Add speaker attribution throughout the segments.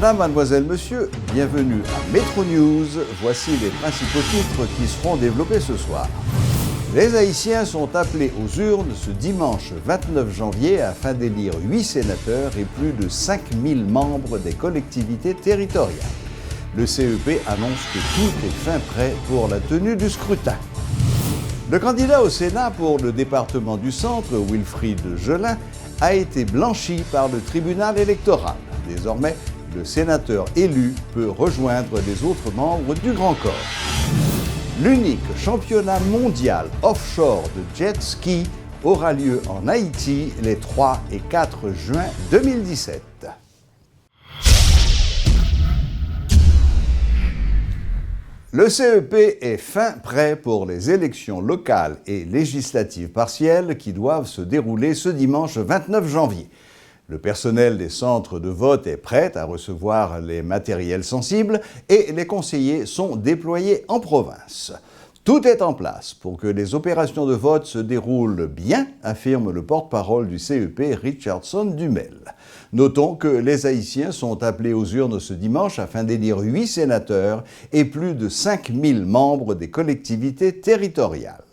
Speaker 1: Madame, mademoiselle, monsieur, bienvenue à Métro News. Voici les principaux titres qui seront développés ce soir. Les Haïtiens sont appelés aux urnes ce dimanche 29 janvier afin d'élire 8 sénateurs et plus de 5000 membres des collectivités territoriales. Le CEP annonce que tout est fin prêt pour la tenue du scrutin. Le candidat au Sénat pour le département du Centre, Wilfrid Gelin, a été blanchi par le tribunal électoral. Désormais, le sénateur élu peut rejoindre les autres membres du Grand Corps. L'unique championnat mondial offshore de jet ski aura lieu en Haïti les 3 et 4 juin 2017. Le CEP est fin prêt pour les élections locales et législatives partielles qui doivent se dérouler ce dimanche 29 janvier. Le personnel des centres de vote est prêt à recevoir les matériels sensibles et les conseillers sont déployés en province. Tout est en place pour que les opérations de vote se déroulent bien, affirme le porte-parole du CEP, Richardson Dumel. Notons que les Haïtiens sont appelés aux urnes ce dimanche afin d'élire 8 sénateurs et plus de 5000 membres des collectivités territoriales.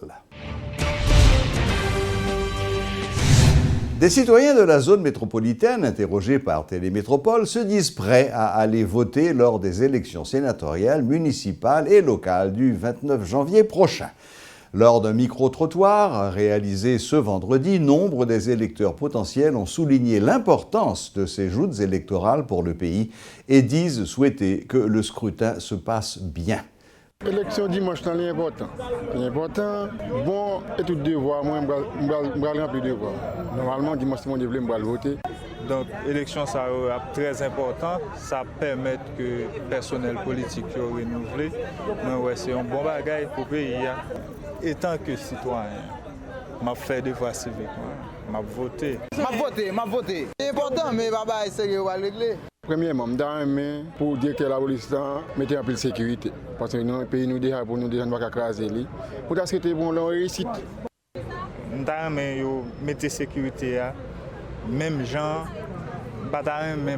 Speaker 1: Des citoyens de la zone métropolitaine, interrogés par Télémétropole, se disent prêts à aller voter lors des élections sénatoriales, municipales et locales du 29 janvier prochain. Lors d'un micro-trottoir réalisé ce vendredi, nombre des électeurs potentiels ont souligné l'importance de ces joutes électorales pour le pays et disent souhaiter que le scrutin se passe bien.
Speaker 2: L'élection dimanche, c'est important. C'est important. Bon, et tout devoir, moi, je vais remplir devoir. Normalement, dimanche, je vais voter.
Speaker 3: Donc, l'élection, ça très important. Ça permet que le personnel politique soit renouvelé. Ouais, c'est un bon bagage pour le pays. Et tant que citoyen, je fais devoir civique. Je voté.
Speaker 4: Je voté. C'est important, mais c'est sérieux, on va régler.
Speaker 2: Premièrement, je pour dire que la police mette en place sécurité. Parce que dans le pays, nous déjà pour nous déjà ne pas craser. Pour que c'était bon, la réussite.
Speaker 3: Je mettre sécurité, même gens,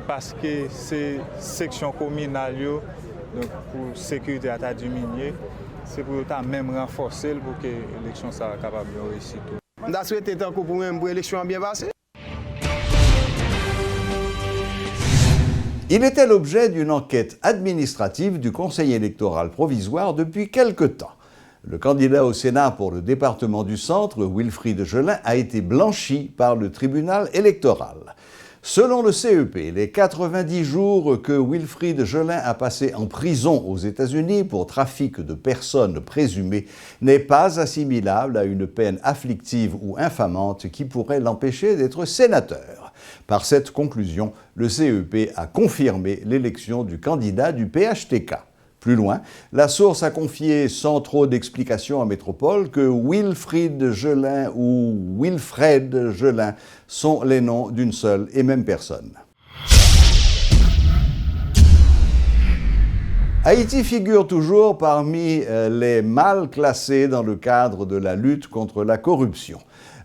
Speaker 3: parce que c'est section communale, donc pour la sécurité à diminuer, c'est pour même renforcer pour que l'élection soit capable de réussir.
Speaker 4: Je souhaite pour l'élection bien passée.
Speaker 1: Il était l'objet d'une enquête administrative du Conseil électoral provisoire depuis quelque temps. Le candidat au Sénat pour le département du Centre, Wilfrid Gelin, a été blanchi par le tribunal électoral. Selon le CEP, les 90 jours que Wilfrid Gelin a passés en prison aux États-Unis pour trafic de personnes présumées n'est pas assimilable à une peine afflictive ou infamante qui pourrait l'empêcher d'être sénateur. Par cette conclusion, le CEP a confirmé l'élection du candidat du PHTK. Plus loin, la source a confié sans trop d'explications à Métropole que Wilfrid Gelin ou Wilfred Gelin sont les noms d'une seule et même personne. Haïti figure toujours parmi les mal classés dans le cadre de la lutte contre la corruption.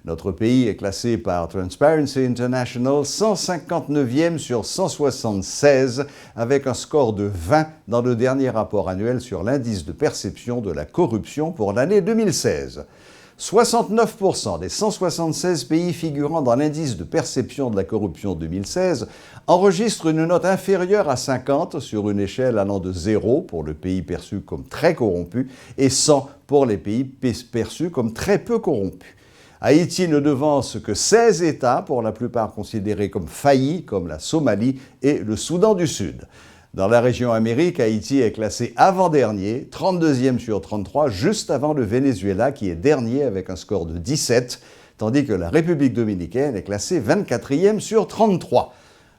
Speaker 1: Notre pays est classé par Transparency International 159e sur 176 avec un score de 20 dans le dernier rapport annuel sur l'indice de perception de la corruption pour l'année 2016. 69% des 176 pays figurant dans l'indice de perception de la corruption 2016 enregistrent une note inférieure à 50 sur une échelle allant de 0 pour le pays perçu comme très corrompu et 100 pour les pays perçus comme très peu corrompus. Haïti ne devance que 16 États, pour la plupart considérés comme faillis, comme la Somalie et le Soudan du Sud. Dans la région Amérique, Haïti est classé avant-dernier, 32e sur 33, juste avant le Venezuela qui est dernier avec un score de 17, tandis que la République dominicaine est classée 24e sur 33.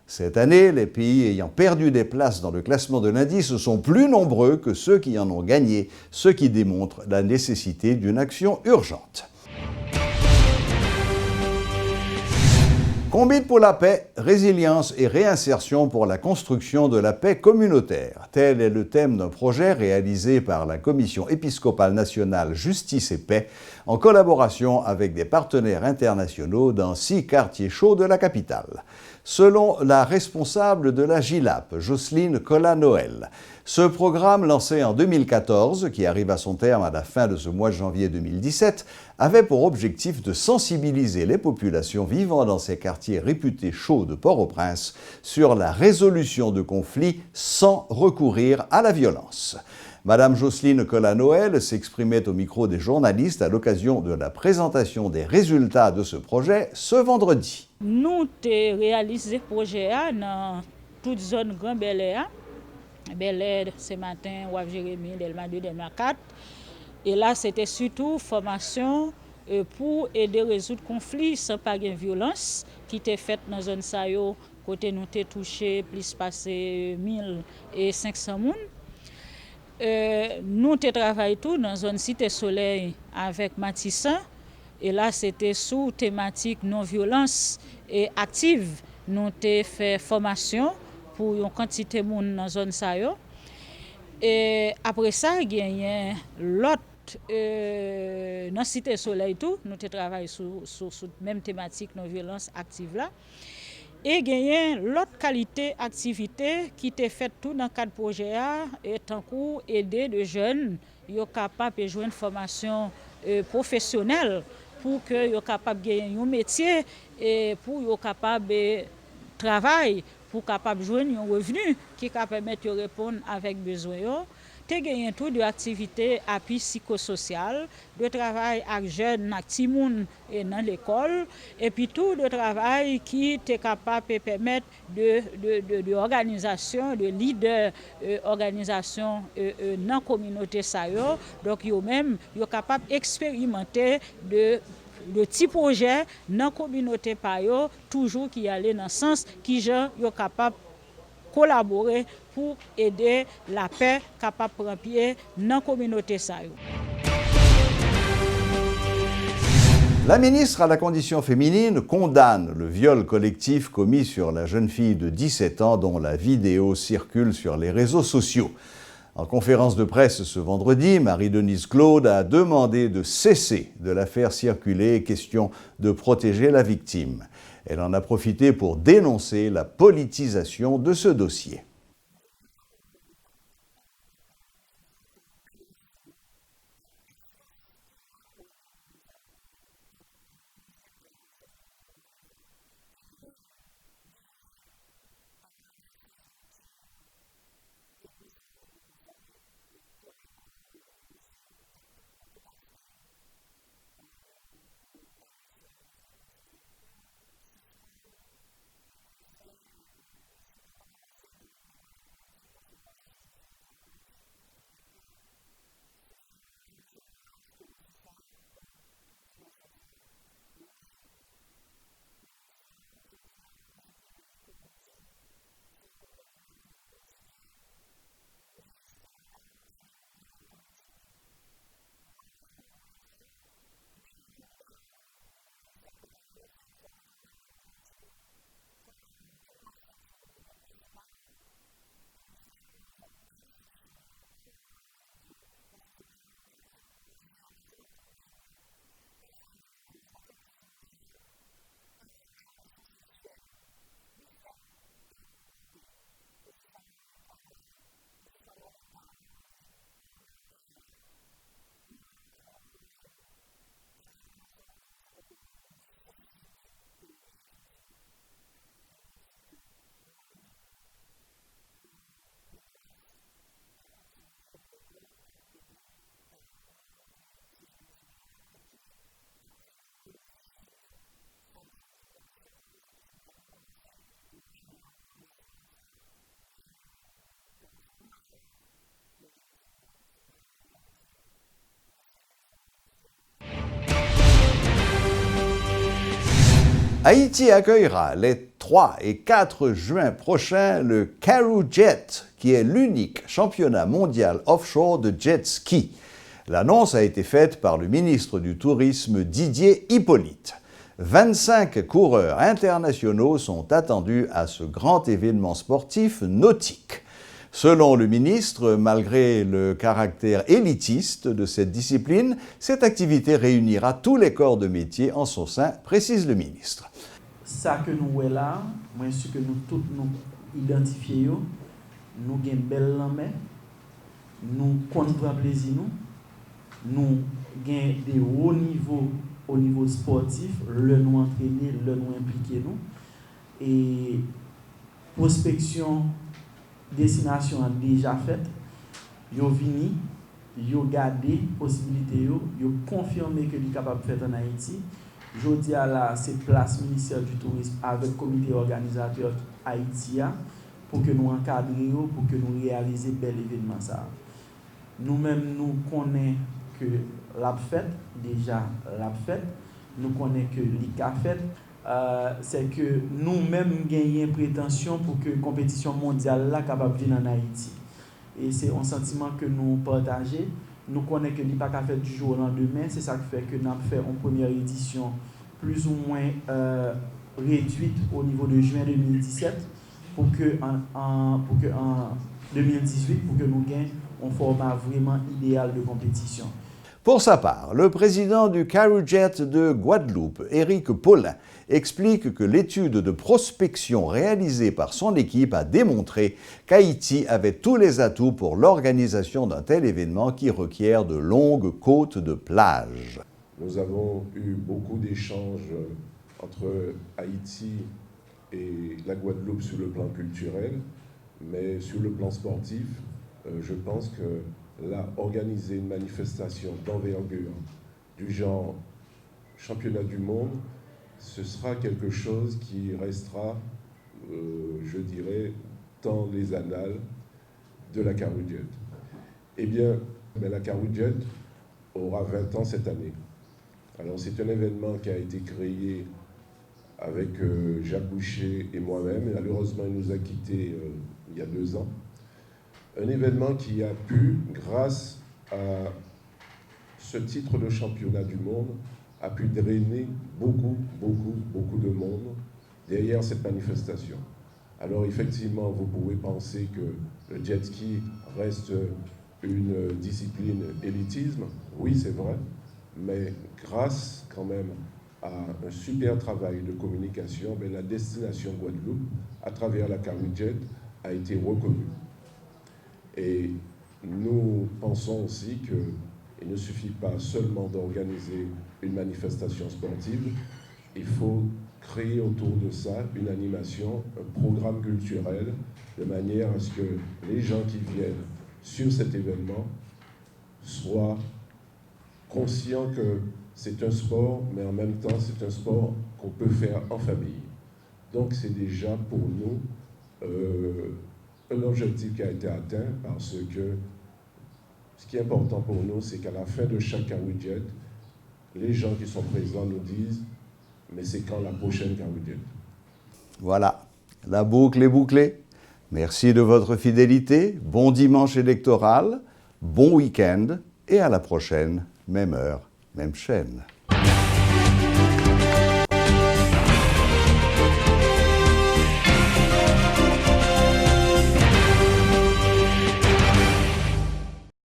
Speaker 1: Cette année, les pays ayant perdu des places dans le classement de l'indice sont plus nombreux que ceux qui en ont gagné, ce qui démontre la nécessité d'une action urgente. Combine pour la paix, résilience et réinsertion pour la construction de la paix communautaire. Tel est le thème d'un projet réalisé par la Commission épiscopale nationale Justice et Paix en collaboration avec des partenaires internationaux dans 6 quartiers chauds de la capitale. selon la responsable de la GILAP, Jocelyne Collat-Noël. Ce programme, lancé en 2014, qui arrive à son terme à la fin de ce mois de janvier 2017, avait pour objectif de sensibiliser les populations vivant dans ces quartiers réputés chauds de Port-au-Prince sur la résolution de conflits sans recourir à la violence. Madame Jocelyne Collat-Noël s'exprimait au micro des journalistes à l'occasion de la présentation des résultats de ce projet ce vendredi.
Speaker 5: Nous avons réalisé ce projet dans toute zone Grand Bel-Air. Bel-Air ce matin, Waf Jérémy, Delma 2, Delma 4. Et là, c'était surtout formation pour aider à résoudre conflits sans pas de violence qui était faite dans la zone Sayo, côté nous avons touché plus passé 1500 personnes. Nous avons travaillé tout dans la zone Cité Soleil avec Matissan. Et là, c'était sous thématique non-violence et active. Nous avons fait formation pour une quantité de monde dans la zone Sayo. Et après ça, il y a l'autre dans la Cité Soleil tout, nous travaillons sur la même thématique non-violence active là. Et il y a l'autre qualité d'activité qui était faite tout dans le cadre du projet et tant qu'on aider les jeunes sont capables de jouer une formation professionnelle pour que soient capables de gagner un métier et pour être capables de travailler, pour capable joindre un revenu qui permet de répondre avec besoin. Tu gagné tout de activités appui psychosocial, de travail avec jeunes, avec petits monde dans l'école, et puis tout de travail qui est capable de permettre de organisation, de leader organisation dans la communauté Sayo. Donc yo même yo capable d'expérimenter de petits projets dans la communauté Payo, toujours qui allait dans le sens qui gens yo capable collaborer pour aider la paix capable de prendre pied dans la communauté Sayo.
Speaker 1: La ministre à la condition féminine condamne le viol collectif commis sur la jeune fille de 17 ans dont la vidéo circule sur les réseaux sociaux. En conférence de presse ce vendredi, Marie-Denise Claude a demandé de cesser de la faire circuler, question de protéger la victime. Elle en a profité pour dénoncer la politisation de ce dossier. Haïti accueillera les 3 et 4 juin prochains le Karoo Jet, qui est l'unique championnat mondial offshore de jet ski. L'annonce a été faite par le ministre du Tourisme Didier Hippolyte. 25 coureurs internationaux sont attendus à ce grand événement sportif nautique. Selon le ministre, malgré le caractère élitiste de cette discipline, cette activité réunira tous les corps de métier en son sein, précise le ministre.
Speaker 6: ça que nous voyons là, moi sûr que nous tous nous identifions, nous avons une belle main, nous comptons plaisir nous avons des hauts niveaux au niveau sportif, le nous entraîner, le nous impliquer nous. Et prospection destination a déjà faite, yo vini, yo gardé possibilité yo confirmé que est capable de faire en Haïti. Jodi à la c'est place ministère du tourisme avec comité organisateur Haïti pour que nous encadrions, pour que nous réaliser bel événement ça. Nous-mêmes nous connaissons que la fête déjà la fête, nous connaissons que l'ICA fait. C'est que nous-mêmes gagnons prétention pour que la compétition mondiale là capable de venir en Haïti. Et c'est un sentiment que nous partageons. Nous connaissons que l'IPA a fait du jour au lendemain. C'est ça qui fait que nous avons fait une première édition plus ou moins réduite au niveau de juin 2017 pour que en 2018 pour que nous gagnions un format vraiment idéal de compétition.
Speaker 1: Pour sa part, le président du Carujet de Guadeloupe, Éric Paulin, explique que l'étude de prospection réalisée par son équipe a démontré qu'Haïti avait tous les atouts pour l'organisation d'un tel événement qui requiert de longues côtes de plage.
Speaker 7: Nous avons eu beaucoup d'échanges entre Haïti et la Guadeloupe sur le plan culturel, mais sur le plan sportif, je pense que là, organiser une manifestation d'envergure du genre championnat du monde, ce sera quelque chose qui restera, je dirais, dans les annales de la Carujet. Eh bien, la Carujet aura 20 ans cette année. Alors c'est un événement qui a été créé avec Jacques Boucher et moi-même. Malheureusement, il nous a quittés il y a 2 ans. Un événement qui a pu, grâce à ce titre de championnat du monde, a pu drainer beaucoup de monde derrière cette manifestation. Alors effectivement, vous pouvez penser que le jet ski reste une discipline élitisme. Oui, c'est vrai, mais grâce quand même à un super travail de communication, la destination Guadeloupe, à travers la Carujet, a été reconnue. Et nous pensons aussi qu'il ne suffit pas seulement d'organiser une manifestation sportive, il faut créer autour de ça une animation, un programme culturel, de manière à ce que les gens qui viennent sur cet événement soient conscients que c'est un sport, mais en même temps c'est un sport qu'on peut faire en famille. Donc c'est déjà pour nous un objectif qui a été atteint parce que ce qui est important pour nous, c'est qu'à la fin de chaque Carujet, les gens qui sont présents nous disent « mais c'est quand la prochaine Carujet ?»
Speaker 1: Voilà, la boucle est bouclée. Merci de votre fidélité, bon dimanche électoral, bon week-end et à la prochaine, même heure, même chaîne.